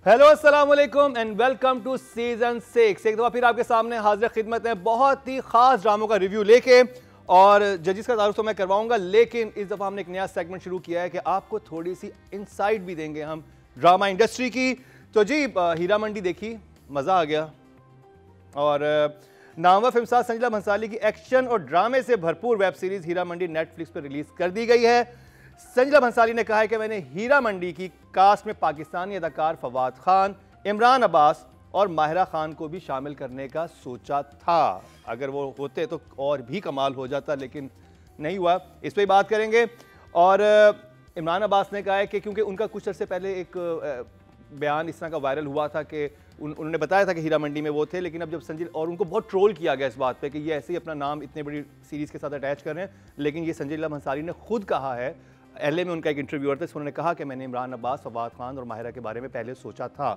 Hello अस्सलाम वालेकुम and welcome to season 6। एक दफ़ा फिर आपके सामने हाजिर खिदमत है बहुत ही खास ड्रामों का रिव्यू लेके, और जजेस का तारुफ तो मैं करवाऊंगा, लेकिन इस दफ़ा हमने एक नया सेगमेंट शुरू किया है कि आपको थोड़ी सी इनसाइट भी देंगे हम ड्रामा इंडस्ट्री की। तो जी हीरा मंडी देखी, मज़ा आ गया, और नामवर फिल्मसाज संजीला भंसाली की एक्शन और ड्रामे से भरपूर web series Heera Mandi Netflix पर रिलीज कर दी गई है। संजीला भंसाली ने कहा है कि मैंने हीरा मंडी की कास्ट में पाकिस्तानी अदाकार फवाद खान, इमरान अब्बास और माहिरा खान को भी शामिल करने का सोचा था। अगर वो होते तो और भी कमाल हो जाता, लेकिन नहीं हुआ। इस पर ही बात करेंगे। और इमरान अब्बास ने कहा है कि क्योंकि उनका कुछ अर्से पहले एक बयान इस तरह का वायरल हुआ था कि उन्होंने बताया था कि हीरा मंडी में वो थे, लेकिन अब जब संजील और उनको बहुत ट्रोल किया गया इस बात पे कि ये ऐसे ही अपना नाम इतने बड़ी सीरीज़ के साथ अटैच कर रहे हैं, लेकिन ये संजीला भंसाली ने खुद कहा है, LA में उनका एक इंटरव्यूअर था, उन्होंने कहा कि मैंने इमरान अब्बास, फवाद खान और माहिरा के बारे में पहले सोचा था।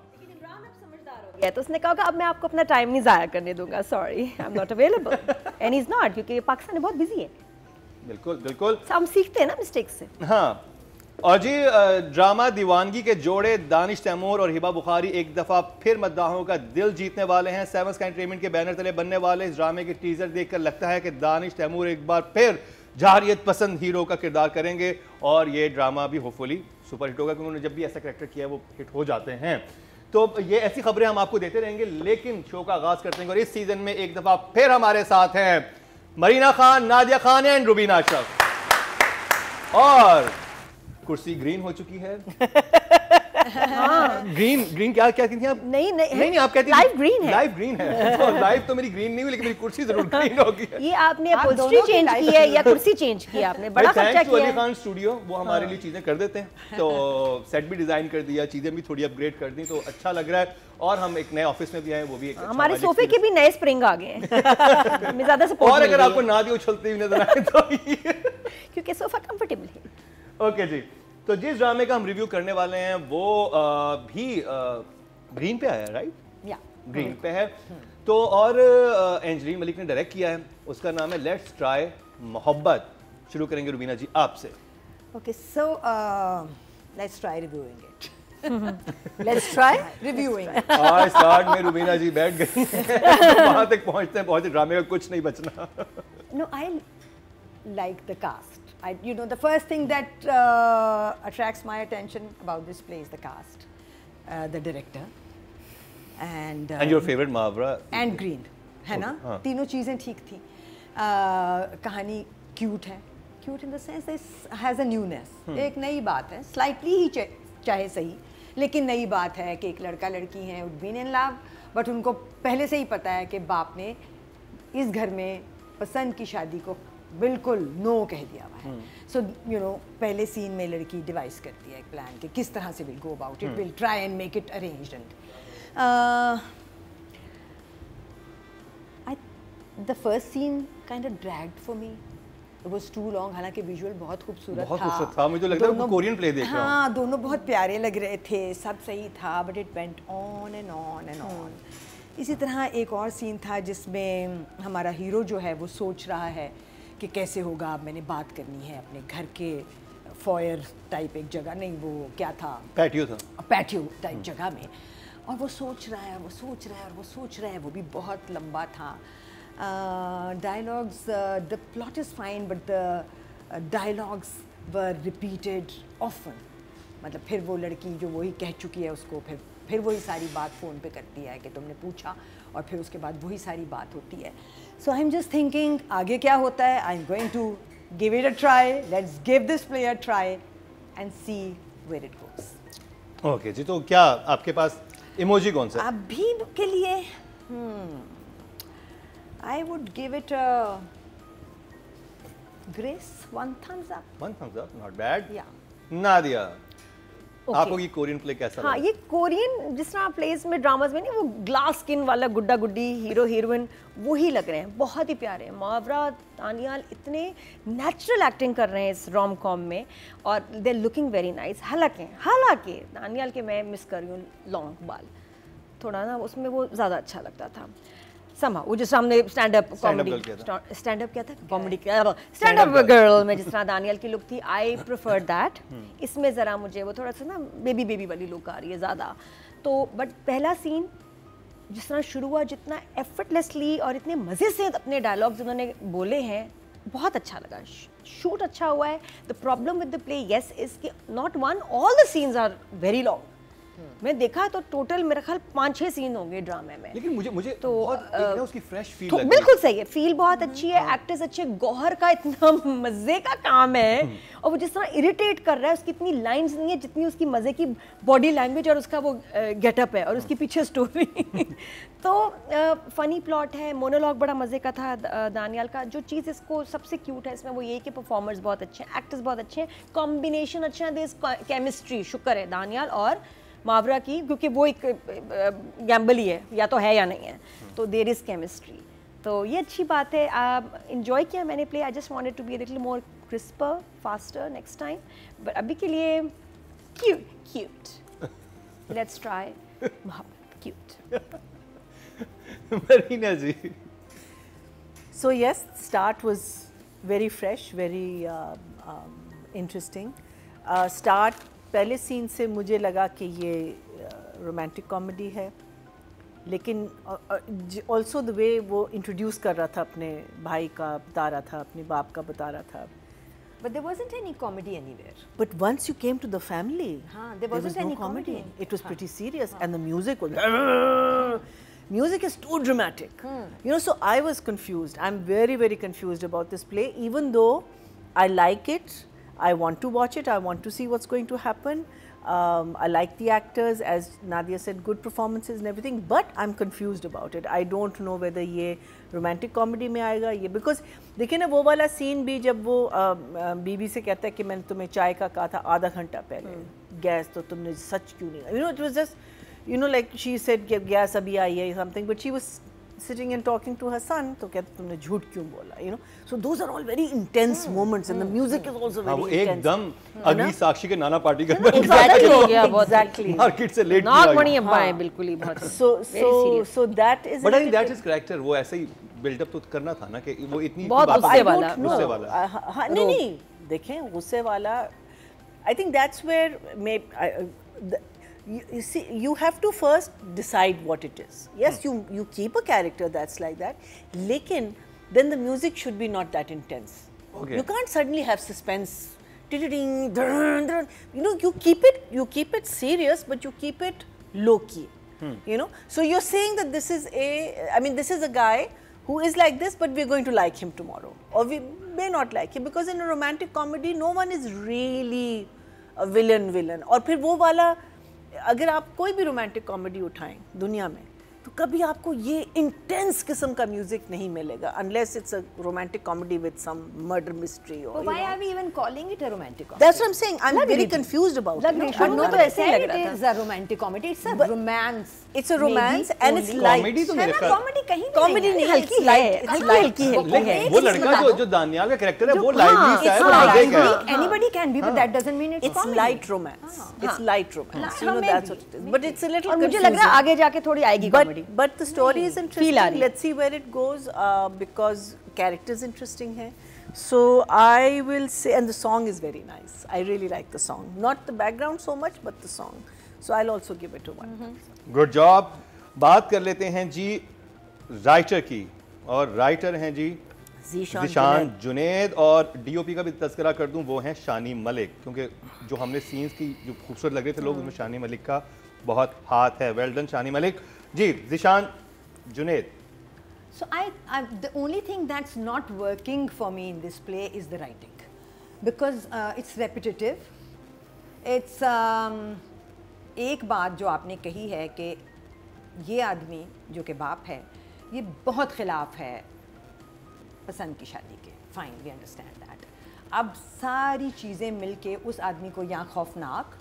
तो उसने कहा कि अब मैं आपको अपना टाइम नहीं ज़ाया करने दूंगा, sorry I am not available and he is not, क्योंकि पाकिस्तान बहुत बिजी है। बिल्कुल बिल्कुल, हम सीखते हैं ना मिस्टेक से। हाँ। और जी ड्रामा दीवानगी के जोड़े दानिश तैमूर और हिबा बुखारी एक दफ़ा फिर मद्दाहों का दिल जीतने वाले हैं। सेवन स्काई एंटरटेनमेंट के बैनर तले बनने वाले इस ड्रामे के टीजर देखकर लगता है कि दानिश तैमूर एक बार फिर जारियत पसंद हीरो का किरदार करेंगे, और ये ड्रामा भी होपफुली सुपर हिट होगा, क्योंकि उन्होंने जब भी ऐसा कैरेक्टर किया है वो हिट हो जाते हैं। तो ये ऐसी खबरें हम आपको देते रहेंगे, लेकिन शो का आगाज करते हैं। और इस सीजन में एक दफ़ा फिर हमारे साथ हैं मरीना खान, नादिया खान एंड रुबीना अशरफ। और कुर्सी ग्रीन हो चुकी है। हाँ। ग्रीन क्या कहती थी आप? नहीं आप कहती लाइव ग्रीन है। लाइव ग्रीन है। तो लाइव तो मेरी ग्रीन नहीं हुई, लेकिन मेरी कुर्सी जरूर ग्रीन होगी। ये आपने अपॉल्स्ट्री चेंज की है या कुर्सी चेंज की है आपने? बड़ा खर्चा किया है। अली खान स्टूडियो वो हमारे लिए चीजें कर देते हैं, तो सेट भी डिजाइन कर दिया, चीजें भी थोड़ी अपग्रेड कर दी, तो अच्छा लग रहा है। और हम एक नए ऑफिस में भी आए, वो भी एक हमारे सोफे के भी नए स्प्रिंग आ गए हैं। मैं ज्यादा सपोर्ट, और अगर आपको ना दी उछलती हुई नजर आए तो क्योंकि सोफा कंफर्टेबल है। ओके जी, तो जिस ड्रामे का हम रिव्यू करने वाले हैं वो भी ग्रीन पे आया, राइट? या ग्रीन पे है। तो और एंजलीन मलिक ने डायरेक्ट किया है, उसका नाम है लेट्स ट्राई मोहब्बत। शुरू करेंगे रुबीना जी आपसे। Okay, so let's try reviewing it. Let's try reviewing. आज स्टार्ट में रुबीना जी बैठ गई। वहां तक पहुंचते ड्रामे का कुछ नहीं बचना। No, I like the cast. You know, the first thing that attracts my attention about this play is the cast, the director, and your favorite Mavra and Green, है ना? हाँ. तीनों चीजें ठीक थी। कहानी क्यूट है, cute in the sense this has a newness, एक नई बात है, स्लाइटली ही चाहे सही, लेकिन नई बात है कि एक लड़का लड़की हैं, बीन इन लव, बट उनको पहले से ही पता है कि बाप ने इस घर में पसंद की शादी को बिल्कुल नो कह दिया हुआ है। सो यू नो, पहले सीन में लड़की डिवाइस करती है एक प्लान कि किस तरह से will go about it, will try and make it arranged. The first scene kind of dragged for me, it was too long. हालांकि विजुअल बहुत खूबसूरत था, मुझे लगता है कोरियन प्ले देख रहा हूं। हाँ, दोनों बहुत प्यारे लग रहे थे, सब सही था, but it went on and on and on. इसी तरह एक और सीन था जिसमें हमारा हीरो जो है वो सोच रहा है कि कैसे होगा, अब मैंने बात करनी है अपने घर के फॉयर टाइप एक जगह, नहीं वो क्या था, पैटियो था, पैटियो टाइप जगह में, और वो सोच रहा है, वो सोच रहा है, और वो सोच रहा है, वो भी बहुत लंबा था। Dialogues, the plot is fine but the dialogues were repeated often. मतलब फिर वो लड़की जो वही कह चुकी है उसको फिर वही सारी बात फ़ोन पे करती है कि तुमने पूछा, और फिर उसके बाद वही सारी बात होती है। So I am just thinking आगे क्या होता है। I am going to give it a try, let's give this play a try and see where it goes. Okay जी, तो क्या आपके पास इमोजी कौन सा? अभी के लिए I would give it a grace, one thumbs up. One thumbs up, not bad. या नादिया, आपको ये कोरियन प्ले कैसा लगा? हाँ, ये कोरियन जिस तरह प्लेस में ड्रामाज में नहीं, वो ग्लास स्किन वाला गुड्डा गुड्डी हीरो हीरोइन वही लग रहे हैं, बहुत ही प्यारे हैं। मावरा, तानियाल इतने नेचुरल एक्टिंग कर रहे हैं इस रोम कॉम में, और they are looking very nice. हालांकि तानियाल के मैं मिस कर रही हूँ लॉन्ग बाल, थोड़ा ना उसमें वो ज़्यादा अच्छा लगता था। समा वो जिस हमने stand up comedy, stand up क्या था, कॉमेडी स्टैंड अप गर्ल में जिस तरह दानियल की लुक थी, आई प्रेफर दैट। इसमें ज़रा मुझे वो थोड़ा सा ना बेबी वाली लुक आ रही है ज़्यादा, तो बट पहला सीन जिस तरह शुरू हुआ, जितना एफर्टलेसली और इतने मज़े से अपने डायलॉग्स उन्होंने बोले हैं, बहुत अच्छा लगा। शूट अच्छा हुआ है। The problem with the play yes is कि not one, all the scenes are very long. मैं देखा तो टोटल मेरे ख्याल 5-6 सीन होंगे ड्रामे में। लेकिन मुझे तो बहुत ना उसकी फ्रेश फील तो लगी। बिल्कुल सही है, फील बहुत अच्छी है, एक्टर्स अच्छे। गौहर का इतना मजे का काम है और वो जिस तरह इरिटेट कर रहा है, उसकी इतनी लाइंस नहीं है जितनी उसकी मजे की बॉडी लैंग्वेज और उसका वो गेटअप है और उसकी पीछे स्टोरी। तो फनी प्लॉट है, मोनोलॉग बड़ा मजे का था दानियाल का। जो चीज़ इसको सबसे क्यूट है इसमें वो ये कि परफॉर्मर्स बहुत अच्छे हैं, एक्टर्स बहुत अच्छे हैं, कॉम्बिनेशन अच्छा है, देयर इज केमिस्ट्री। शुक्र है दानियाल और मावरा की, क्योंकि वो एक गैम्बल ही है, या तो है या नहीं है, तो देयर इज केमिस्ट्री। तो ये अच्छी बात है। इंजॉय किया मैंने play. I just wanted to be a little more crisper, faster next time, but अभी के लिए cute. Let's try cute. Marina ji. So yes, start was very fresh, very interesting. Start पहले सीन से मुझे लगा कि ये रोमांटिक कॉमेडी है, लेकिन ऑल्सो द वे वो इंट्रोड्यूस कर रहा था अपने भाई का, बता रहा था अपने बाप का, बता रहा था। But there wasn't any comedy anywhere. But once you came to the family, there wasn't was no any comedy. It was pretty serious, and the music was. Music is too dramatic. You know, so I was confused. I'm very, very confused about this play. Even though I like it, I want to watch it. I want to see what's going to happen. I like the actors, as Nadia said, good performances and everything. But I'm confused about it. I don't know whether ये romantic comedy में आएगा ये, because देखिए ना वो वाला scene भी जब वो बीबी से कहता है कि मैंने तुम्हें चाय का कहा था आधा घंटा पहले, गैस तो तुमने सच क्यों नहीं, you know, it was just, you know, like she said कि गैस अभी आई है something, but she was sitting and talking to her son, तो कहते तुमने झूठ क्यों बोला, you know, so those are all very intense moments, and the music is also very intense. एकदम अगली साक्षी के नाना पार्टी का Exactly हो गया बहुत। Exactly. मार्केट से लेट नागमणि अब्बा है बिल्कुल ही बहुत। So that is. But I think that is character. वो ऐसे ही बिल्डअप तो करना था ना कि वो इतनी बहुत गुस्से वाला। गुस्से वाला। हाँ नहीं देखें गुस्से वाला। I think that's where you see, you have to first decide what it is. Yes, you keep a character that's like that, lekin then the music should be not that intense. Okay. You can't suddenly have suspense. You know, you keep it serious, but you keep it low key. You know, so you're saying that this is a guy who is like this, but we're going to like him tomorrow, or we may not like him, because in a romantic comedy no one is really a villain. और फिर वो वाला अगर आप कोई भी romantic comedy उठाएं दुनिया में तो कभी आपको ये इंटेंस किस्म का म्यूजिक नहीं मिलेगा, unless it's a romantic comedy with some murder mystery or. But why are we even calling it a romantic comedy? That's what I'm saying. I'm very confused about it. शुरू तो ऐसे ही लग रहा It था। is a romantic comedy. It's a romance. It's a romance and it's light. Comedy तो मेरे है ना, ख्याल comedy कहीं भी Comedy नहीं नहीं, है। हल्की है, हल्की है। वो लड़का जो दानियाल का कैरेक्टर है वो लाइवली सा है, It's वो मजे light. का है। Anybody can be, but that doesn't mean it's It's comedy. light romance. It's light romance. You know, maybe, that's what it is. But it's a little और मुझे confusing. लग रहा है आगे जाके थोड़ी आएगी comedy. But the story is Feel आ interesting. रही है। Let's see where it goes, because characters interesting है. So I will say, and the song is very nice. I really like the song. Not the background so much, but the song. So I'll also give it a 1. Good job. बात कर लेते हैं जी writer की, और writer हैं जी ज़ीशान जुनैद, और DOP का भी तस्करा कर दूं वो हैं शानी मलिक, क्योंकि जो हमने सीन्स की जो खूबसूरत लग रहे थे लोग, उसमें शानी मलिक का बहुत हाथ है। Well done Shani Malik ji. Zeeshan Junaid. So the only thing that's not working for me in this play is the writing, because it's repetitive. It's एक बात जो आपने कही है कि ये आदमी जो कि बाप है ये बहुत खिलाफ है पसंद की शादी के। Fine, we understand that. अब सारी चीज़ें मिलके उस आदमी को या खौफनाक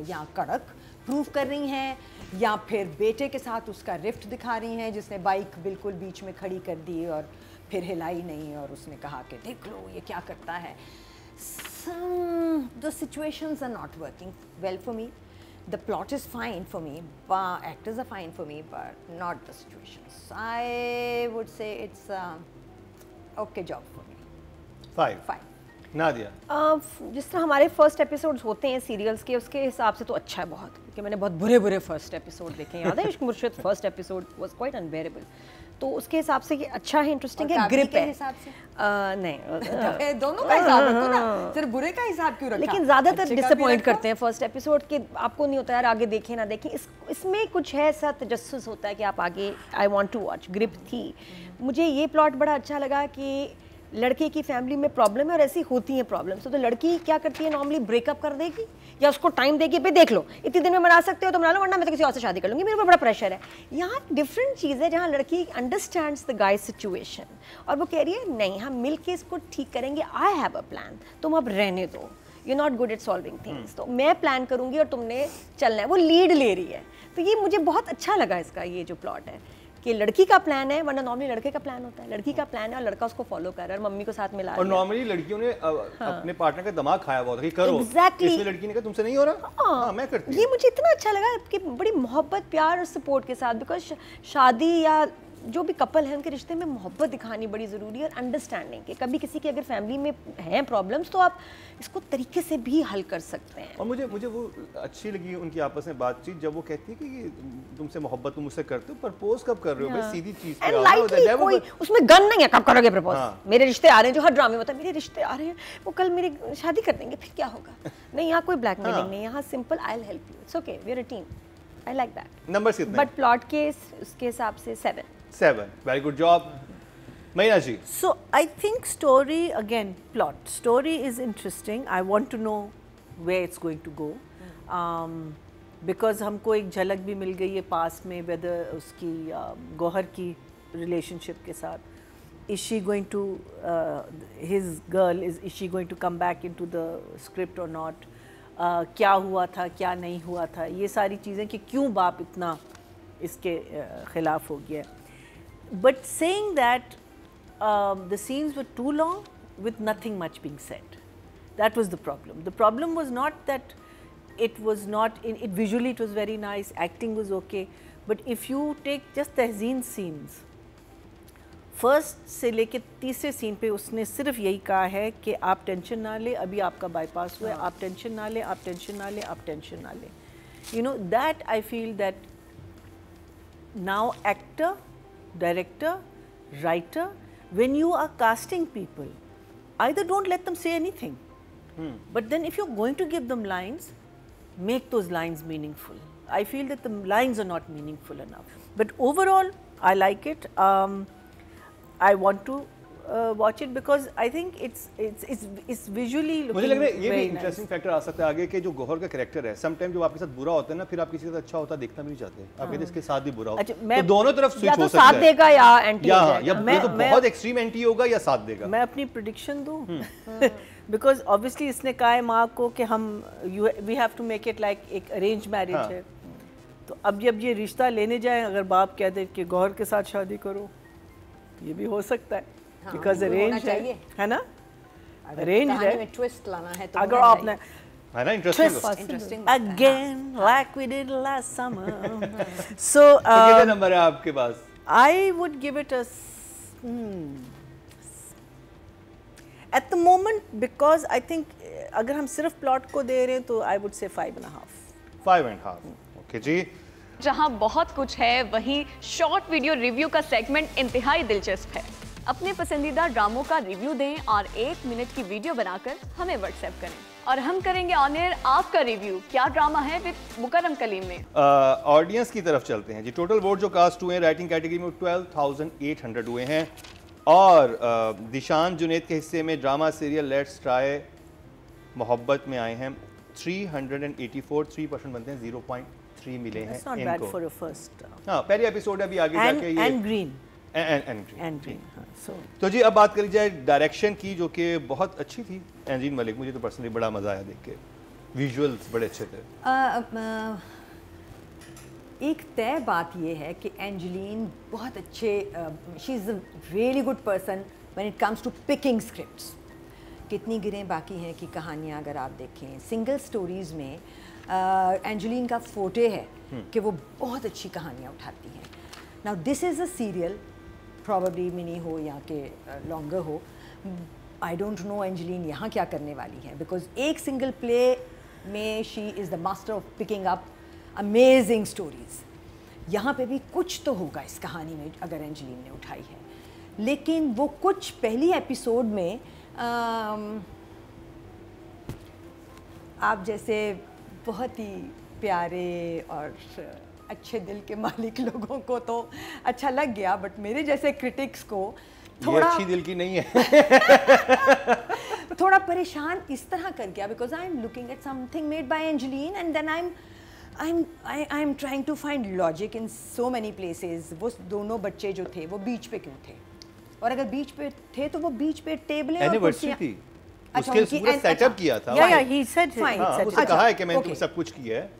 या कड़क प्रूव कर रही हैं, या फिर बेटे के साथ उसका रिफ्ट दिखा रही हैं, जिसने बाइक बिल्कुल बीच में खड़ी कर दी और फिर हिलाई नहीं, और उसने कहा कि देख लो ये क्या करता है। The situations are not working well for me. The plot is fine for me, but actors are fine for me, but not the situations. I would say it's okay job for me. 5. 5. Nadia, जिस तरह हमारे first episodes होते हैं serials के, उसके हिसाब से तो अच्छा है बहुत, क्योंकि मैंने बहुत बुरे बुरे फर्स्ट एपिसोड देखे हैं। याद है इश्क मुर्शिद first episode was quite unbearable, तो उसके हिसाब से ये अच्छा है, इंटरेस्टिंग है, ग्रिप है। हिसाब से नहीं दोनों का हिसाब रखो ना, सिर्फ बुरे का हिसाब क्यों रखा? लेकिन ज़्यादातर डिसअपॉइंट करते हैं फर्स्ट एपिसोड के, आपको नहीं होता यार आगे देखें ना देखें। इसमें कुछ है ऐसा तजस्सुस होता है कि आप आगे, I want to watch, grip थी। मुझे ये प्लॉट बड़ा अच्छा लगा कि लड़के की फैमिली में प्रॉब्लम है और ऐसी होती हैं प्रॉब्लम्स, तो लड़की क्या करती है, नॉर्मली ब्रेकअप कर देगी या उसको टाइम देगी, पे देख लो इतने दिन में मना सकते हो तो मना लो, वरना मैं तो किसी और से शादी कर लूँगी, मेरे ऊपर बड़ा प्रेशर है। यहाँ डिफरेंट चीज़ है जहाँ लड़की अंडरस्टैंड्स द गाइस सिचुएशन और वो कह रही है नहीं हम मिल के इसको ठीक करेंगे, आई हैव अ प्लान, तुम अब रहने दो, you not good at solving things, तो मैं प्लान करूँगी और तुमने चलना है, वो लीड ले रही है। तो ये मुझे बहुत अच्छा लगा इसका ये जो प्लॉट है कि लड़की का प्लान है, वरना नॉर्मली लड़के का प्लान होता है, लड़की का प्लान है और लड़का उसको फॉलो कर रहा है और मम्मी को साथ मिला और नॉर्मली लड़कियों ने अपने पार्टनर का दिमाग खाया हुआ था कि करो, Exactly. इसमें लड़की ने कहा तुमसे नहीं हो रहा, हाँ मैं करती हूँ। ये मुझे इतना अच्छा लगा कि बड़ी मोहब्बत, प्यार और सपोर्ट के साथ, बिकॉज शादी या जो भी कपल है उनके रिश्ते में मोहब्बत दिखानी बड़ी ज़रूरी है और अंडरस्टैंडिंग के। कभी किसी की अगर फैमिली में हैं प्रॉब्लम्स तो आप इसको तरीके से भी हल कर सकते हैं। और मुझे वो अच्छी लगी उनकी आपस में बातचीत, जब वो कहती है कि तुमसे मोहब्बत तुम मुझसे करते हो, प्रपोज कब कर रहे हो भाई, सीधी चीज पे आओ। कोई उसमें गन नहीं है, कब करोगे प्रपोज? मेरे रिश्ते आ रहे हैं, जो हर ड्रामे में होता है, मेरे रिश्ते आ रहे हैं, वो कल मेरी शादी कर देंगे, फिर क्या होगा? नहीं, यहाँ कोई ब्लैकमेलिंग नहीं, यहाँ simple I will help you, it's okay, we are a team, I like that. Number कितने? बट प्लॉट के उसके हिसाब से 7। Very good job Maina ji. So I think story, again, plot. Story is interesting. I want to know where it's going to go. Because हमको एक झलक भी मिल गई है पास में, whether उसकी गौहर की relationship के साथ, is she going to, his girl, is she going to come back into the script or not? क्या हुआ था, क्या नहीं हुआ था, ये सारी चीज़ें कि क्यों बाप इतना इसके खिलाफ हो गया. But saying that the scenes were too long with nothing much being said. That was the problem. The problem was not that it was not, visually it was very nice, acting was okay, but if you take just Tehzeen scenes, first से लेके तीसरे scene पे उसने सिर्फ यही कहा है कि आप टेंशन ना ले, अभी आपका बाईपास हुआ है, आप टेंशन ना ले, आप टेंशन ना ले, आप टेंशन ना ले. You know, that I feel that now actor, director, writer, when you are casting people, either don't let them say anything, but then if you're going to give them lines, make those lines meaningful. I feel that the lines are not meaningful enough. But overall, I like it. I want to watch it because I think it's visually looking मुझे लग रहा है ये भी very interesting nice. Factor आ सकता है आगे कि जो गौहर का कैरेक्टर है, समटाइम जब आपके साथ बुरा होता है ना, फिर आप किसी के साथ अच्छा होता देखना भी नहीं चाहते, आप कहते इसके साथ भी बुरा हो. अच्छा, तो दोनों तरफ स्विच या हो तो सकता है, साथ देगा या एंटी हो जाएगा. या तो बहुत एक्सट्रीम एंटी होगा या साथ देगा. मैं अपनी प्रेडिक्शन दूं बिकॉज ऑब्वियसली इसने कहा है माँ को कि हम we have to make it like एक अरेंज मैरिज है, तो अब जब ये रिश्ता लेने जाए, अगर बाप कह दे कि गौहर के साथ शादी करो, ये भी हो सकता है बिकॉज अरेंज है ना, अरेंज है, में ट्विस्ट लाना है तो अगर आपने है ना interesting. Interesting again like we did last summer. So कितने नंबर है आपके पास? I would give it a at the moment, because I think अगर हम सिर्फ प्लॉट को दे रहे हैं तो I would say 5.5. 5.5. ओके जी. जहां बहुत कुछ है, वहीं शॉर्ट वीडियो रिव्यू का सेगमेंट इंतहाई दिलचस्प है. अपने पसंदीदा ड्रामों का रिव्यू दें और 1 मिनट की वीडियो बनाकर हमें व्हाट्सएप करें और हम करेंगे ऑन एयर आपका रिव्यू. क्या ड्रामा है विद मुकर्रम कलीम में. ऑडियंस की तरफ चलते हैं जी. टोटल वोट जो कास्ट हुए हैं राइटिंग कैटेगरी में 12,800 हुए हैं और दिशान जुनेद के हिस्से में ड्रामा सीरियल लेट्स ट्राई मोहब्बत में आए हैं 384. 3% बनते हैं, 0.3 मिले हैं That's not इनको. bad for a first. हाँ, पहले एपिसोड अभी आगे जाके ये And green. and green. So तो जी अब बात करी जाए डायरेक्शन की, जो कि बहुत अच्छी थी. एंजीन मलिक, मुझे तो पर्सनली बड़ा मजा आया देख के, विजुअल्स बड़े अच्छे थे. एक तय बात ये है कि एंजेलिन बहुत अच्छे, she is a really good person when it comes to picking scripts. कितनी गिरें बाकी हैं कि कहानियाँ अगर आप देखें सिंगल स्टोरीज़ में एंजेलिन का फोटे है कि वो बहुत अच्छी कहानियाँ उठाती हैं. Now this is a serial, probably mini हो या कि लॉन्गर हो, आई डोंट नो एंजेलिन यहाँ क्या करने वाली है, बिकॉज एक सिंगल प्ले में she is the master of picking up amazing stories. यहाँ पे भी कुछ तो होगा इस कहानी में अगर एंजेलिन ने उठाई है, लेकिन वो कुछ पहली एपिसोड में आप जैसे बहुत ही प्यारे और अच्छे दिल के मालिक लोगों को तो अच्छा लग गया, बट मेरे जैसे क्रिटिक्स को थोड़ा अच्छी दिल की नहीं है थोड़ा परेशान इस तरह कर गया, because I am looking at something made by Angeline and then I am trying to find logic in so many places. वो दोनों बच्चे जो थे वो बीच पे क्यों थे, और अगर बीच पे थे तो वो बीच पे टेबलें और एनिवर्सरी थी, अच्छा, उसके पूरा सेटअप किया था। he said Fine. हाँ, उसने कहा है कि मैंने तुम सब कुछ किया है।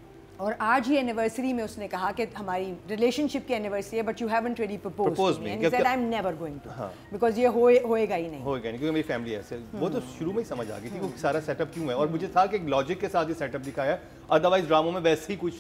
और आज ही एनिवर्सरी में उसने कहा कि हमारी रिलेशनशिप की एनिवर्सरी है, but you haven't really proposed me and he said I am never going to, because ये होएगा ही नहीं, होएगा नहीं, क्योंकि मेरी फैमिली ऐसे। वो तो शुरू में ही समझ आ गई थी वो सारा सेटअप क्यों है, और मुझे था कि एक लॉजिक के साथ ये सेटअप दिखाया, अदरवाइज ड्रामों में वैसे ही कुछ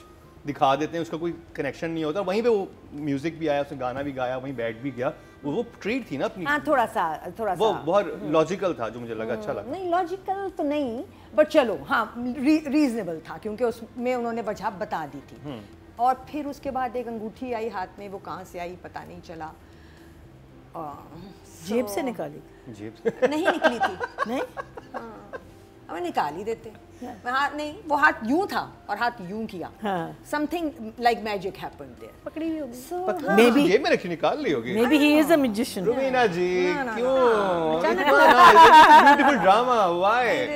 दिखा देते हैं, उसका कोई कनेक्शन नहीं होता। वहीं पे वो म्यूजिक भी आया, उसने गाना भी गाया, वहीं बैठ भी गया, वो ट्रीट थी ना अपनी। हाँ थोड़ा सा वो बहुत लॉजिकल था, जो मुझे लगा अच्छा लगा। नहीं लॉजिकल तो नहीं, बट चलो हाँ रीजनेबल था, क्योंकि उसमें उन्होंने वजह बता दी थी। और फिर उसके बाद एक अंगूठी आई हाथ में, वो कहाँ से आई पता नहीं चला, जेब से निकाली? जेब से नहीं निकली थी नहीं, हमें निकाल ही देते। हाथ नहीं, वो हाथ यूं था और हाथ यूं किया, something like magic happened there, पकड़ी हुई होगी। Maybe- जेब में रखी निकाल ली होगी। maybe he is a magician. Rubina जी क्यों, beautiful drama, why?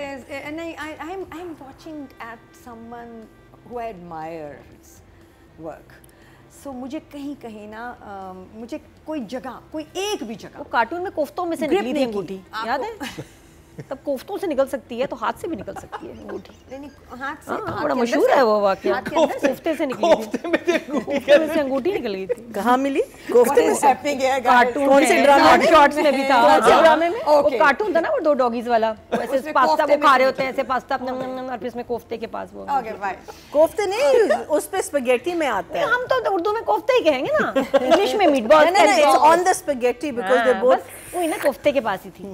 and I'm watching at someone who I admires work. So मुझे कहीं ना मुझे कोई जगह, कोई एक भी जगह वो कार्टून में कोफ्तों में से Grip निकली थी नहीं की। अंगूठी, याद है? तब कोफ्तों से निकल सकती है तो हाथ से भी निकल सकती है अंगूठी। नहीं हाथ से, हाँ, हाथ बड़ा के अंदर मशहूर से- है वो वाकया। हाथ के अंदर से। कोफ्ते से निकली थी, कोफ्ते में से अंगूठी कोफ्ते में से अंगूठी निकल गई थी। कहाँ मिली? What कोफ्ते में is से? happening here, guys? कार्टून कौन से में, ड्रामा हॉट में? शॉट्स में भी था, कौन से ड्रामे में वो Okay. कार्टून था ना, वो 2 डॉगीज वाला, वो ऐसे उसमें पास्ता कोफ्ते वो खा रहे में होते हैं, ऐसे पास्ता और फिर इसमें कोफ्ते के पास वो। Okay, fine. कोफ्ते नहीं, उस पे स्पेगेटी में आता है। हम तो उर्दू में कोफ्ते ही कहेंगे ना, इंग्लिश में मीटबॉल। नहीं, it's on the spaghetti because they both वही ना, कोफ्ते के पास ही थी।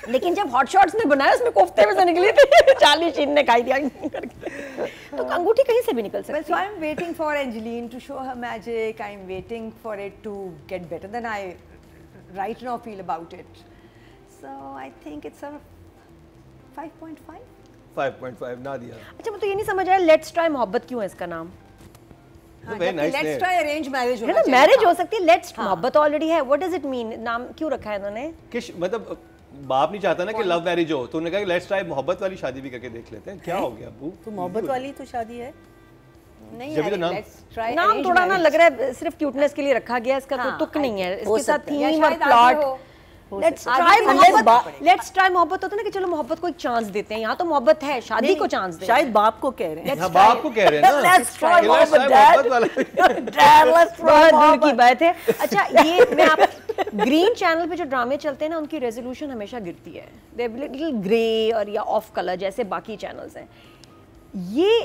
लेकिन जब हॉट शॉट्स ने बनाया उसमें कोफ्ते में से निकली थी, चार्ली शीन ने खाई दिया करके। तो अंगूठी कहीं से भी निकल Well, सकती so है। I'm waiting for Angeline to show her magic. I'm waiting for it to get better than I right now feel about it. So I think it's a 5.5. 5.5 ना दिया। अच्छा, मुझे तो ये नहीं समझ आया, लेट्स ट्राई मोहब्बत क्यों है इसका नाम? Very nice Let's name. try arranged marriage. है होना ना, चाहिए मैरिज था। हो सकती है, लेट्स मोहब्बत ऑलरेडी है। What does it mean? नाम क्यों रखा है इन्होंने? कि मतलब बाप नहीं चाहता ना कि लव मैरिज हो, तो उन्होंने कहा लेट्स ट्राई मोहब्बत वाली शादी भी करके देख लेते हैं। क्या हो गया अब्बू? तो मोहब्बत वाली तो शादी है। नहीं जब भी तो अरे, नाम- let's try नाम arranged थोड़ा ना marriage. लग रहा है सिर्फ क्यूटनेस के लिए रखा गया, इसका कोई हाँ, तुक नहीं है, हो इसके साथ सकता है। या थीम और शायद आगे प्लॉट। हो। लेट्स आगे ट्राई unless मोहब्बत, बाप- लेट्स ट्राई मोहब्बत होता है ना कि चलो मोहब्बत को एक चांस देते हैं। यहाँ तो मोहब्बत है, शादी को चांस दें। शायद बाप को कह रहे हैं। हाँ, बाप को कह रहे हैं ना। Let's try कि let's मोहब्बत, try Dad. मोहब्बत वाला। Dad, let's try बहुत दूर मोहब्बत। की बात है। अच्छा, ये मैं आप ग्रीन चैनल पे जो ड्रामे चलते हैं ना, उनकी रेजोल्यूशन हमेशा गिरती है, दे लिटिल ग्रे और या ऑफ कलर जैसे बाकी चैनल्स हैं। ये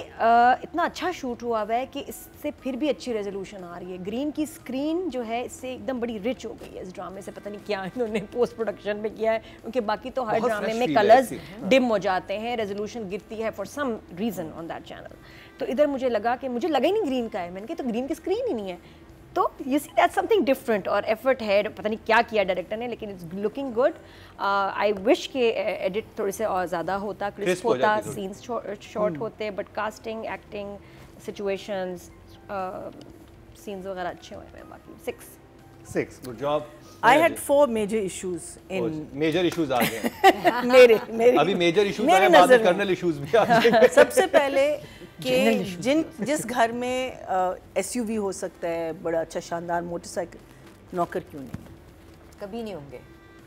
इतना अच्छा शूट हुआ हुआ है कि इससे फिर भी अच्छी रेजोल्यूशन आ रही है। ग्रीन की स्क्रीन जो है इससे एकदम बड़ी रिच हो गई है इस ड्रामे से। पता नहीं क्या इन्होंने पोस्ट प्रोडक्शन में किया है, क्योंकि बाकी तो हर बहुत ड्रामे fresh में feel है कलर्स इसकी। डिम हो जाते हैं, रेजोल्यूशन गिरती है for some reason on that channel. तो इधर मुझे लगा कि मुझे लगा ही नहीं ग्रीन का है, मैंने कहा तो ग्रीन की स्क्रीन ही नहीं है। तो you see that's something different और एफर्ट है, पता नहीं क्या किया डायरेक्टर ने, लेकिन it's looking good. I wish के एडिट थोड़े से और ज़्यादा होता, क्रिस्प Crisp हो होता, जाती थोड़ी। सीन्स शॉर्ट होते, but casting, acting, situations, scenes वगैरह अच्छे हुए हैं। बाकी 6 good job. I had 4 major issues in major issues आ गए। मेरे अभी मेजर इश्यूज मेरी आए, बाद नज़र में में। कर्नल इश्यूज भी आ जाएंगे। सबसे पहले कि जिस घर में SUV हो सकता है, बड़ा अच्छा शानदार मोटरसाइकिल, नौकर क्यों नहीं? कभी नहीं होंगे,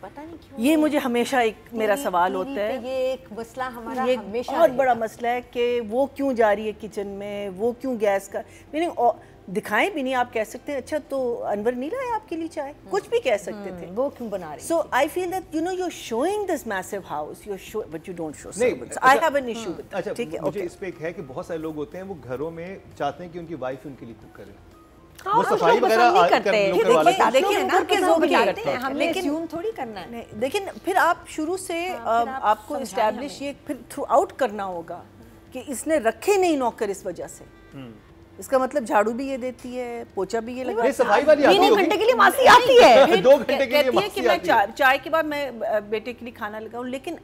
पता नहीं क्यों। ये मुझे हमेशा एक मेरा टीवी सवाल पे होता है। ये एक मसला हमारा ये हमेशा बहुत बड़ा रहेगा। मसला है कि वो क्यों जा रही है किचन में, वो क्यों गैस का मीनिंग दिखाएं भी नहीं। आप कह सकते हैं अच्छा तो अनवर नहीं लाया आपके लिए चाय, कुछ भी कह सकते थे। वो क्यों बना रही? So I feel that you're showing this massive house, but you don't show नहीं, servants. अच्छा, I have an issue with that. अच्छा, ठीक है, मुझे okay. इस पे एक है कि बहुत सारे लोग होते हैं वो घरों में चाहते हैं कि उनकी वाइफ उनके लिए कुक करे। हाँ, वो कुछ सफाई लोग वगैरह पसंद नहीं करते हैं। लोग करवा लेते हैं। देखिए ना के कि जोक लोग करते हैं, हमने assume थोड़ी करना है। नहीं, लेकिन फिर आप शुरू से आपको इस्टेब्लिश ये फिर थ्रू आउट करना होगा कि इसने रखे नहीं नौकर इस वजह से। इसका मतलब झाड़ू भी ये देती है, पोछा भी ये लगाती है। सफाई वाली आती 3 होगी। घंटे के लिए मासी आती है। फिर 2 घंटे के लिए कहती है कि मासी मैं आती है। चाय के बाद मैं बेटे के लिए खाना लगाऊं, लेकिन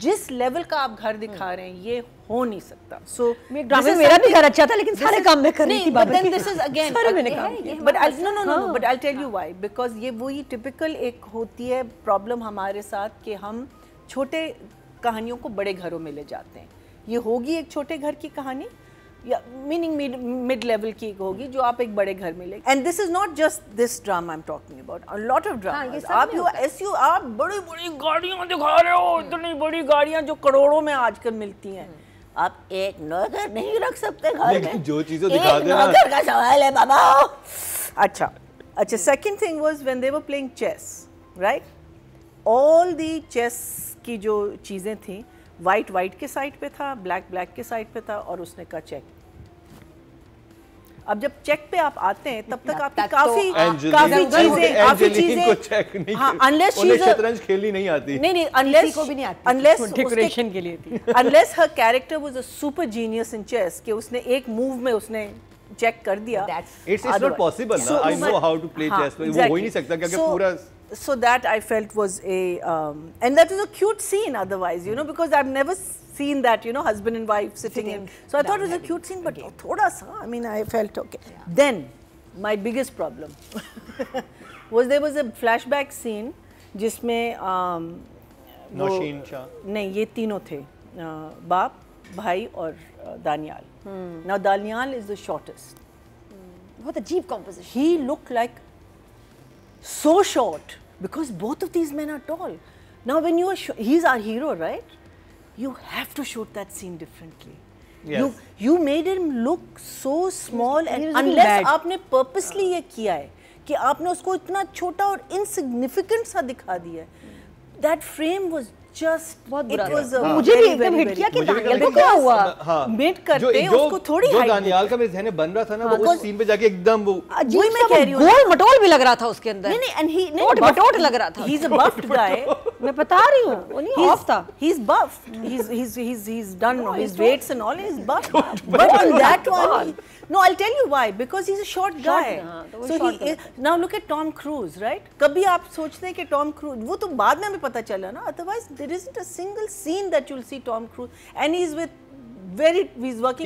जिस लेवल का आप घर दिखा रहे हैं ये हो नहीं सकता। सो ड्रामे में मेरा भी घर अच्छा था, लेकिन सारे काम मैं कर रही थी बाबा then के। this is again सारे मैंने काम किए। but I'll no but I'll tell you why, because ये वही टिपिकल एक होती है प्रॉब्लम हमारे साथ कि हम छोटे कहानियों को बड़े घरों में ले जाते हैं। ये होगी एक छोटे घर की कहानी या मीनिंग मिड लेवल की होगी जो आप एक बड़े घर में ले। And this is not just this drama I am talking about, a lot of dramas. आप बड़ी बड़ी गाड़ियां दिखा रहे हो, इतनी बड़ी गाड़ियां जो करोड़ों में आजकल मिलती हैं। आप एक नौकर नहीं रख सकते घर लेकिन में, जो चीजें दिखा एक देना नौकर का सवाल है बाबा। अच्छा, second thing was when they were playing chess, right? All the chess की जो चीजें थी, वाइट के साइड पे था, ब्लैक के साइड पे था, और उसने कहा चेक। अब जब चेक पे आप आते हैं तब तक आपकी काफी एंजेलिन को चेक नहीं, अनलेस उन्हें शतरंज खेलनी नहीं आती। नहीं अनलेस को भी नहीं आती, अनलेस डेकोरेशन के लिए थी। Unless her character was a super genius in chess कि उसने एक मूव में उसने चेक कर दिया। इट्स नॉट पॉसिबल ना, I know how to play chess, वो हो ही नहीं सकता क्योंकि पूरा so that I felt was a and that was a cute scene otherwise, you know, because I've never seen that, you know, husband and wife sitting in, so I thought it was a cute scene, but thoda sa, I mean, I felt okay. Then my biggest problem was there was a flashback scene जिसमें नौशीन शाह, नहीं, ये तीनों थे, बाप, भाई और Daniyal. Now Daniel is the shortest. बहुत अजीब composition. He looked like so short because both of these men are tall. Now when you are he's our hero, right? You have to shoot that scene differently. Yes. You made him look so small, and He was looking unless bad. आपने purposely ये किया है कि आपने उसको इतना छोटा और insignificant सा दिखा दिया है, that frame was just बहुत बुरा it was था। a मुझे भी very, एकदम very, हिट किया कि मुझे भी दानियाल कभी को क्या हुआ। हाँ, मेट करते उसको थोड़ी जो height दानियाल का मेरे ज़हन में बन रहा था ना, वो उस Because- सीन पे जाके एकदम वो अजीब वही मैं सा कह रही हूँ। गोल मटोल भी लग रहा था उसके अंदर। नहीं and he टोट मटोट लग रहा था। he's a buffed guy. मैं बता रही हूँ, वो नहीं ऑफ था। He's buffed. He's done his weights and all. He's buffed. But in that one, no, I'll tell you why. Because he's a short guy. हाँ, तो वो So short he now look at Tom Cruise, right? कभी आप सोचते हैं कि Tom Cruise, वो तो बाद में हमें पता चला ना. Otherwise, there isn't a single scene that you'll see Tom Cruise, and he's working.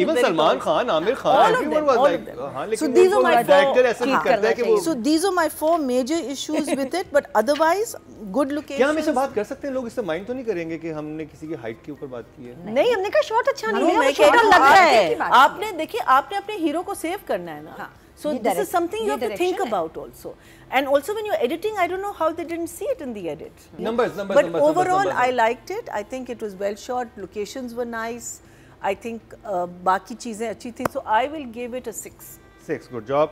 Even very Salman close. Khan, Amir Khan, All of everyone them, was all like, of them. हाँ, So लेकिन these are वो my director four- ऐसा नहीं करता है कि वो So these are my 4 major issues with it, but otherwise good locations. क्या हम इससे बात कर सकते हैं? लोग इससे माइंड तो नहीं करेंगे कि हमने किसी की हाइट के ऊपर बात की है? नहीं, हमने कहा शॉट अच्छा नहीं No, लगा, मैं छोटा कह रही हूँ, लग रहा आपने है। बात आपने देखिए, आपने अपने हीरो को सेव करना है ना. So ये this is direct- something you ये have to think direction है। about also. And also when you're editing, I don't know how they didn't see it in the edit. Numbers. But overall, I liked it. I think it was well shot. Locations were nice. I think बाकी चीजें अच्छी थी. So I will give it a 6. 6, good job.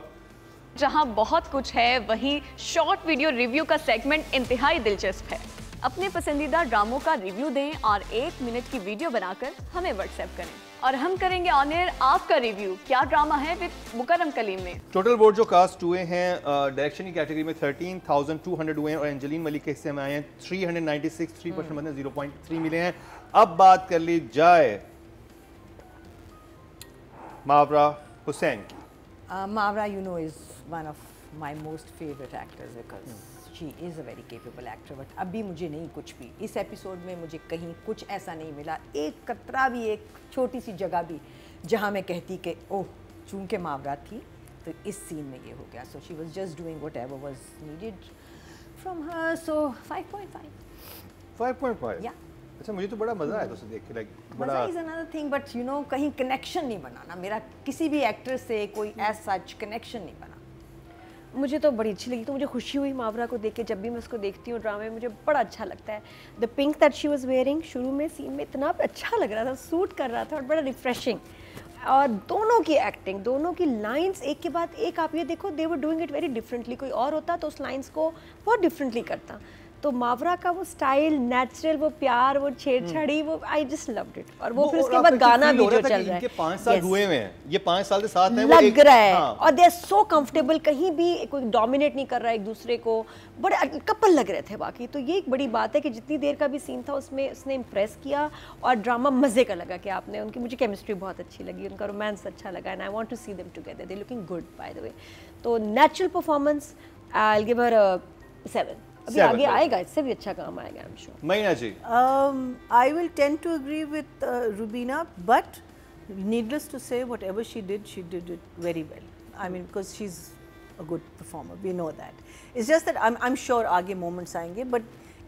जहां बहुत कुछ है, वहीं short video review का सेगमेंट इंतहाई दिलचस्प है। अपने पसंदीदा ड्रामों का रिव्यू दें और 1 मिनट की वीडियो बनाकर हमें व्हाट्सएप करें और हम करेंगे ऑन एयर आपका रिव्यू। क्या ड्रामा है विद मुकर्रम कलीम में। टोटल वोट जो कास्ट हुए हैं डायरेक्शन की कैटेगरी में 13,200 हुए हैं और एंजेलिन मलिक के हिस्से में आए हैं 396, 3% मतलब 0.3 मिले हैं। अब बात कर ली जाए मावरा हुसैन की। Mavra, you know, is one of my most favorite actors because she is a very capable actor. But अभी मुझे नहीं कुछ भी इस एपिसोड में मुझे कहीं कुछ ऐसा नहीं मिला, एक कतरा भी, एक छोटी सी जगह भी जहाँ मैं कहती कि ओह चूंकि मावरा थी तो इस सीन में ये हो गया. So she was just doing whatever was needed from her. So 5.5. 5.5? Yeah. अच्छा, मुझे तो बड़ा मजा आया तो उसे देख के, लाइक बड़ा मजा is another thing, but you know कहीं कनेक्शन नहीं बनाना मेरा किसी भी एक्टर से, कोई एज सच कनेक्शन नहीं बना. मुझे तो बड़ी अच्छी लगी, तो मुझे खुशी हुई मावरा को देख के। जब भी मैं उसको देखती हूँ ड्रामे में मुझे बड़ा अच्छा लगता है। The pink that she was wearing शुरू में सीन में इतना अच्छा लग रहा था, सूट कर रहा था और बड़ा रिफ्रेशिंग। और दोनों की एक्टिंग, दोनों की लाइंस एक के बाद एक, आप ये देखो they were doing it very differently. कोई और होता तो उस लाइंस को बहुत डिफरेंटली करता। तो मावरा का वो स्टाइल, नेचुरल, वो प्यार, वो छेड़छाड़ी, वो आई जस्ट लव्ड इट। और वो फिर उसके बाद गाना भी जो चल रहा है, इनके 5 साल हुए हैं, ये 5 साल से साथ हैं, लग रहा है। और दे आर सो कंफर्टेबल, कहीं भी कोई डोमिनेट नहीं कर रहा है एक दूसरे को, बड़े कपल लग रहे थे बाकी। तो ये एक बड़ी बात है कि जितनी देर का भी सीन था उसमें उसने इम्प्रेस किया और ड्रामा मजे का लगा कि आपने उनकी, मुझे केमिस्ट्री बहुत अच्छी लगी, उनका रोमांस अच्छा लगा and I want to see them together, they looking good by the way. तो natural performance, I will give her 7। अभी आगे आएगा, इससे भी अच्छा काम आएगा, आई एम श्योर। महीना जी, I will tend to agree with Rubina, but needless to say, whatever she did it very well. I mean, because she's a good performer, we know that. It's just that I'm sure आगे moments आएंगे, but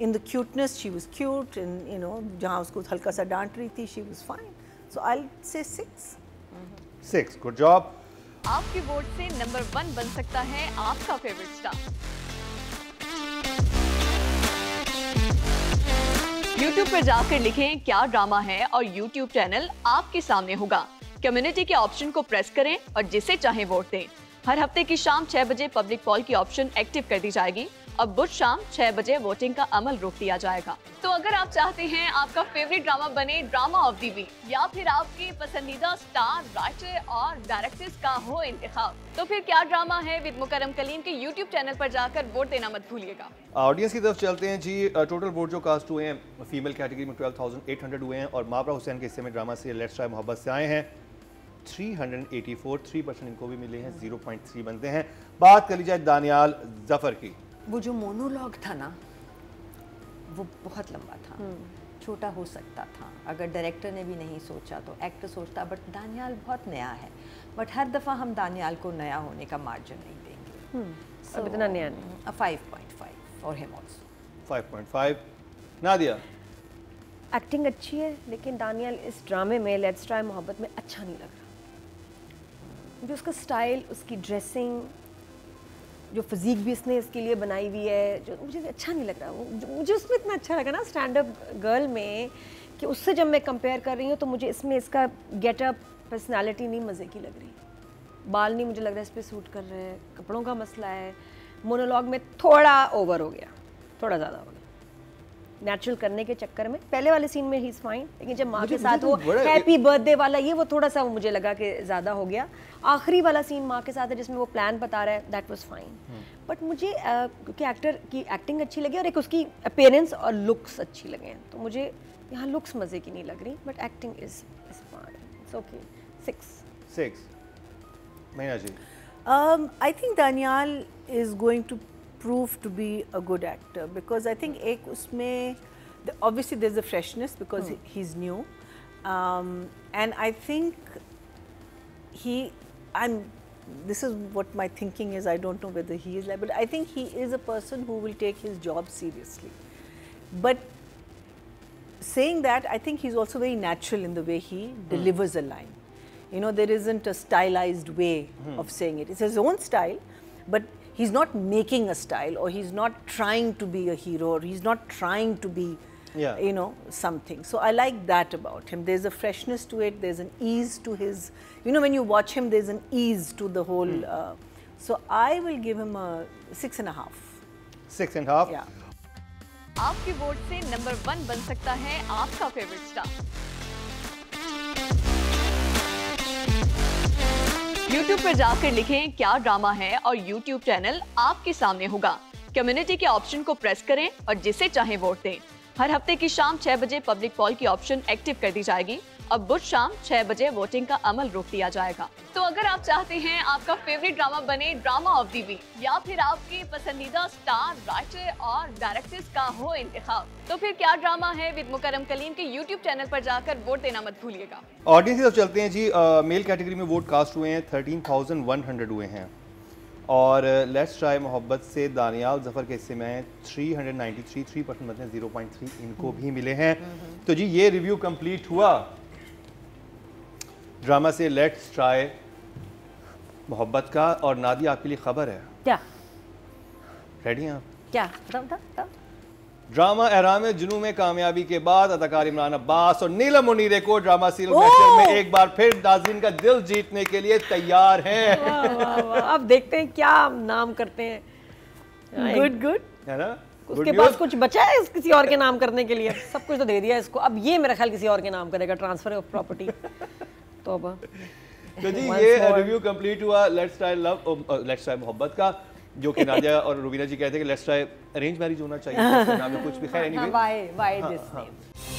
in the cuteness she was cute, and you know जहाँ उसको हल्का सा डांट रही थी, she was fine. So I'll say 6. 6, good job. आपके वोट से नंबर 1 बन सकता है आपका फेवरेट स्टार। YouTube पर जाकर लिखें क्या ड्रामा है और YouTube चैनल आपके सामने होगा। कम्युनिटी के ऑप्शन को प्रेस करें और जिसे चाहे वोट दें। हर हफ्ते की शाम 6 बजे पब्लिक पॉल की ऑप्शन एक्टिव कर दी जाएगी और बुध शाम 6 बजे वोटिंग का अमल रोक दिया जाएगा। तो अगर आप चाहते हैं आपका फेवरेट ड्रामा बने ड्रामा ऑफ द वीक या फिर आपके पसंदीदा स्टार, राइटर और डायरेक्टर्स का हो इंतखाब, तो फिर क्या ड्रामा है विद मुकरम कलीम के YouTube चैनल पर जाकर वोट देना मत भूलिएगा। ऑडियंस की तरफ चलते हैं जी। टोटल वोट जो कास्ट हुए हैं फीमेल कैटेगरी में 12,800 हुए हैं और मावरा हुसैन के हिस्से में ड्रामा से लेट्स ट्राई मोहब्बत से आए हैं 384, 3% इनको भी मिले हैं, 0.3 बनते हैं। बात कर ली जाए दानियाल जफर की। वो जो मोनोलॉग था ना, वो बहुत लंबा था, छोटा हो सकता था अगर डायरेक्टर ने भी नहीं सोचा तो एक्टर सोचता, बट दानियाल बहुत नया है, बट हर दफ़ा हम दानियाल को नया होने का मार्जिन नहीं देंगे। अब इतना नया नहीं। 5.5 और हिम आल्सो 5.5। नादिया, एक्टिंग अच्छी है लेकिन दानियाल इस ड्रामे में लेट्स ट्राई मोहब्बत में अच्छा नहीं लग रहा। मुझे उसका स्टाइल, उसकी ड्रेसिंग, जो फिजीक भी इसने इसके लिए बनाई हुई है, जो मुझे अच्छा नहीं लग रहा। मुझे उसमें इतना अच्छा लगा ना स्टैंड अप गर्ल में, कि उससे जब मैं कंपेयर कर रही हूँ तो मुझे इसमें इसका गेटअप, पर्सनालिटी नहीं मज़े की लग रही। बाल नहीं मुझे लग रहा है इस पर सूट कर रहे हैं, कपड़ों का मसला है, मोनोलॉग में थोड़ा ओवर हो गया, थोड़ा ज़्यादा हो गया नेचुरल करने के चक्कर में। पहले वाले सीन में ही इज़ फाइन, लेकिन जब माँ के साथ वो हैप्पी बर्थडे वाला, ये वो थोड़ा सा मुझे लगा कि ज़्यादा हो गया। आखिरी वाला सीन माँ के साथ है जिसमें वो प्लान बता रहा है, दैट वाज फाइन। बट मुझे क्योंकि एक्टर की एक्टिंग अच्छी लगी और एक उसकी अपीयरेंस और लुक्स अच्छी लगे हैं, तो मुझे यहाँ लुक्स मज़े की नहीं लग रही, but acting is fine, it's okay. 6। महीना जी, I think Danial is going to prove to be a good actor because I think एक उसमें obviously there's a freshness because he's new, and I think this is what my thinking is. I don't know whether he is like, but I think he is a person who will take his job seriously. But saying that, I think he's also very natural in the way he delivers a line. You know, there isn't a stylized way of saying it. It's his own style, but he's not making a style, or he's not trying to be a hero, or he's not trying to be, you know, something. So I like that about him. There's a freshness to it. There's an ease to his, you know, when you watch him, there's an ease to the whole. So I will give him a 6.5. 6.5. Yeah. आपके vote से number 1 बन सकता है आपका favourite star. YouTube पर जाकर लिखें क्या ड्रामा है और YouTube चैनल आपके सामने होगा। कम्युनिटी के ऑप्शन को प्रेस करें और जिसे चाहे वोट दें। हर हफ्ते की शाम 6 बजे पब्लिक पॉल की ऑप्शन एक्टिव कर दी जाएगी और बुध शाम 6 बजे वोटिंग का अमल रोक दिया जाएगा। तो अगर आप चाहते हैं आपका फेवरेट ड्रामा बने ड्रामा ऑफ द वीक या फिर आपके पसंदीदा स्टार, राइटर और डायरेक्टर्स का हो इंतखाब, तो फिर क्या ड्रामा है विद मुकरम कलीम के YouTube चैनल पर जाकर वोट देना मत भूलिएगा। ऑडियंस की तरफ चलते हैं जी। मेल कैटेगरी में वोट कास्ट हुए हैं 13,100 हुए हैं और लेट्स ट्राई मोहब्बत से दानियाल जफर के हिस्से में 393, 3% मतलब 0.3 इनको भी मिले हैं। तो जी ये रिव्यू कंप्लीट हुआ ड्रामा से लेट्स ट्राई मोहब्बत का। और नादिया आपके लिए खबर है। क्या? रेडी हैं आप? क्या? बताओ। ड्रामा एहराम जुनू में कामयाबी के बाद अदाकार इमरान अब्बास और नीलम मुनीर को ड्रामा सीरियल मैशर में एक बार फिर नाज़रीन का दिल जीतने के लिए तैयार हैं। वाह, वाह, वाह। अब देखते हैं क्या नाम करते हैं। गुड है ना? उसके पास कुछ बचा है किसी और के नाम करने के लिए? सब कुछ तो दे दिया इसको, अब ये मेरा ख्याल किसी और के नाम करेगा, ट्रांसफर ऑफ प्रॉपर्टी। तो अब तो जी ये रिव्यू कंप्लीट हुआ let's try love, let's try मोहब्बत का, जो कि नादिया और रुबीना जी कहते हैं कि लेट्स ट्राई अरेंज मैरिज होना चाहिए, नाम में कुछ भी खैर एनीवे व्हाई दिस नेम।